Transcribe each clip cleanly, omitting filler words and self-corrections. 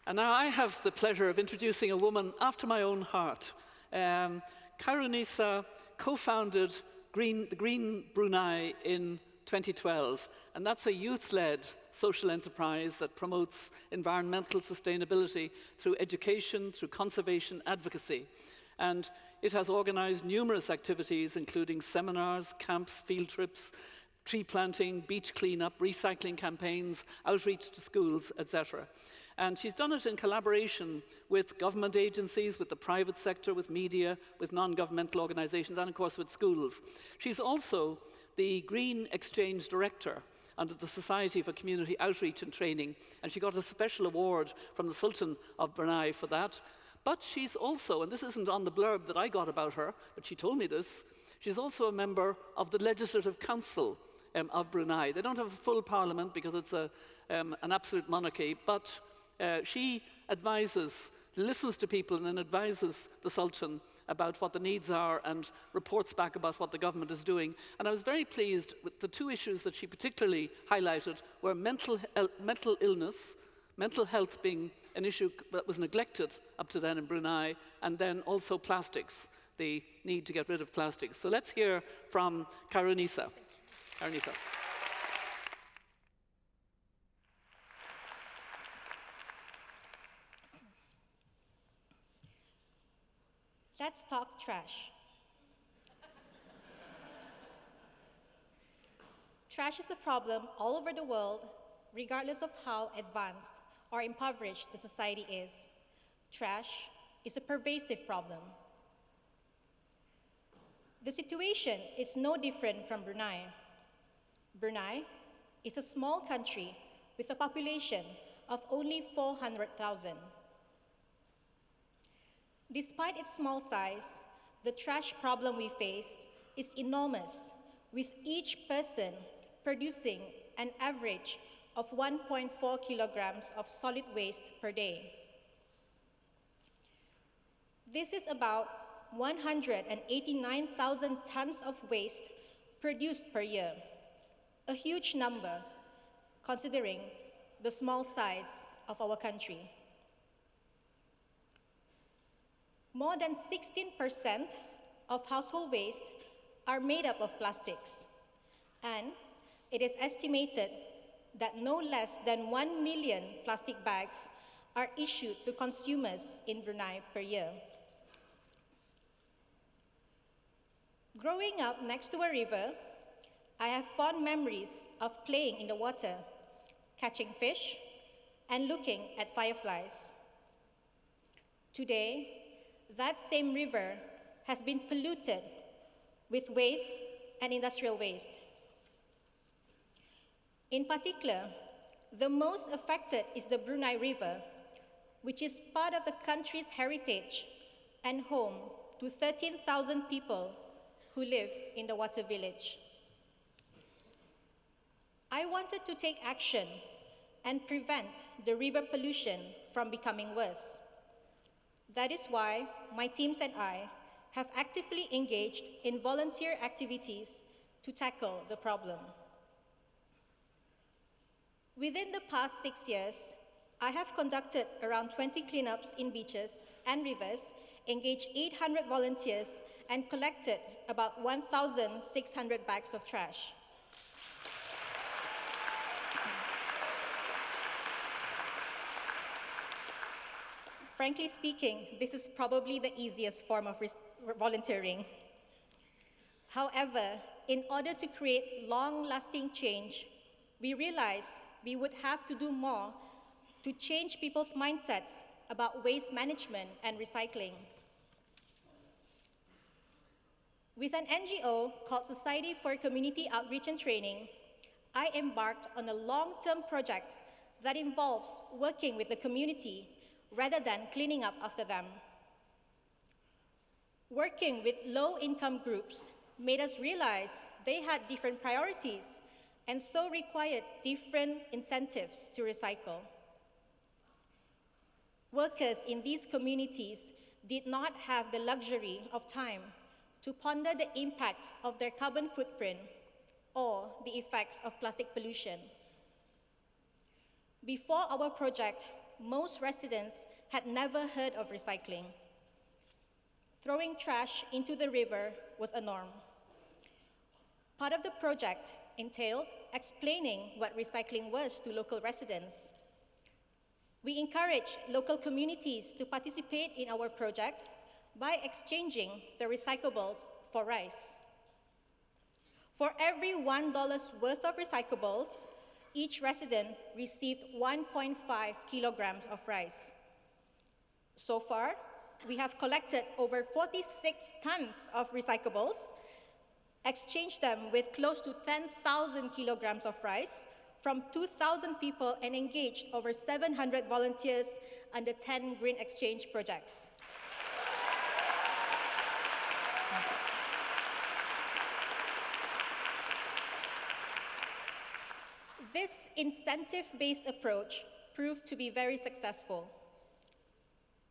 And now I have the pleasure of introducing a woman after my own heart. Khairunnisa co-founded the Green Brunei in 2012, and that's a youth-led social enterprise that promotes environmental sustainability through education, through conservation advocacy. And it has organized numerous activities, including seminars, camps, field trips, tree planting, beach cleanup, recycling campaigns, outreach to schools, etc. And she's done it in collaboration with government agencies, with the private sector, with media, with non-governmental organizations, and of course with schools. She's also the Green Exchange Director under the Society for Community Outreach and Training, and she got a special award from the Sultan of Brunei for that. But she's also, and this isn't on the blurb that I got about her, but she told me this, she's also a member of the Legislative Council of Brunei. They don't have a full parliament because it's an absolute monarchy, but she advises, listens to people and then advises the Sultan about what the needs are and reports back about what the government is doing. And I was very pleased with the two issues that she particularly highlighted were mental illness, mental health being an issue that was neglected up to then in Brunei, and then also plastics, the need to get rid of plastics. So let's hear from Khairunnisa. Khairunnisa. Let's talk trash. Trash is a problem all over the world, regardless of how advanced or impoverished the society is. Trash is a pervasive problem. The situation is no different from Brunei. Brunei is a small country with a population of only 400,000. Despite its small size, the trash problem we face is enormous, with each person producing an average of 1.4 kilograms of solid waste per day. This is about 189,000 tons of waste produced per year, a huge number considering the small size of our country. More than 16% of household waste are made up of plastics, and it is estimated that no less than 1 million plastic bags are issued to consumers in Brunei per year. Growing up next to a river, I have fond memories of playing in the water, catching fish, and looking at fireflies. Today, that same river has been polluted with waste and industrial waste. In particular, the most affected is the Brunei River, which is part of the country's heritage and home to 13,000 people who live in the water village. I wanted to take action and prevent the river pollution from becoming worse. That is why my teams and I have actively engaged in volunteer activities to tackle the problem. Within the past 6 years, I have conducted around 20 cleanups in beaches and rivers, engaged 800 volunteers, and collected about 1,600 bags of trash. Frankly speaking, this is probably the easiest form of volunteering. However, in order to create long-lasting change, we realized we would have to do more to change people's mindsets about waste management and recycling. With an NGO called Society for Community Outreach and Training, I embarked on a long-term project that involves working with the community rather than cleaning up after them. Working with low-income groups made us realize they had different priorities and so required different incentives to recycle. Workers in these communities did not have the luxury of time to ponder the impact of their carbon footprint or the effects of plastic pollution. Before our project, most residents had never heard of recycling. Throwing trash into the river was a norm. Part of the project entailed explaining what recycling was to local residents. We encouraged local communities to participate in our project by exchanging the recyclables for rice. For every $1 worth of recyclables, each resident received 1.5 kilograms of rice. So far, we have collected over 46 tons of recyclables, exchanged them with close to 10,000 kilograms of rice from 2,000 people, and engaged over 700 volunteers under 10 green exchange projects. This incentive-based approach proved to be very successful.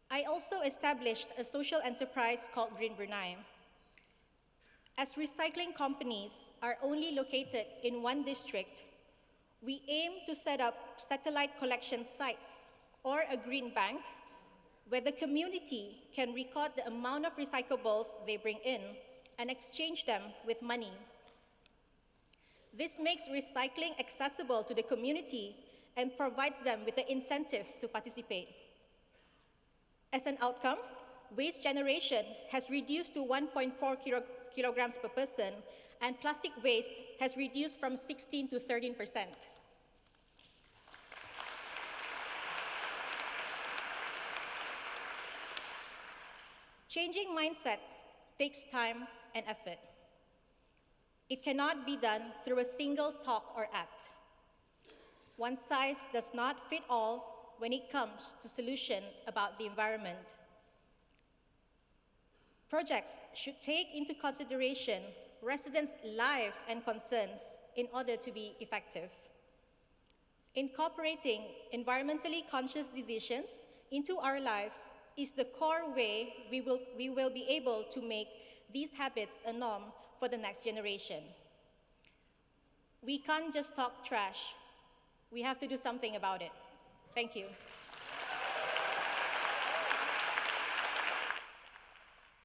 I also established a social enterprise called Green Brunei. As recycling companies are only located in one district, we aim to set up satellite collection sites or a green bank where the community can record the amount of recyclables they bring in and exchange them with money. This makes recycling accessible to the community and provides them with the incentive to participate. As an outcome, waste generation has reduced to 1.4 kilograms per person, and plastic waste has reduced from 16 to 13%. Changing mindsets takes time and effort. It cannot be done through a single talk or act. One size does not fit all when it comes to solution about the environment. Projects should take into consideration residents' lives and concerns in order to be effective. Incorporating environmentally conscious decisions into our lives is the core way we will be able to make these habits a norm for the next generation. We can't just talk trash. We have to do something about it. Thank you.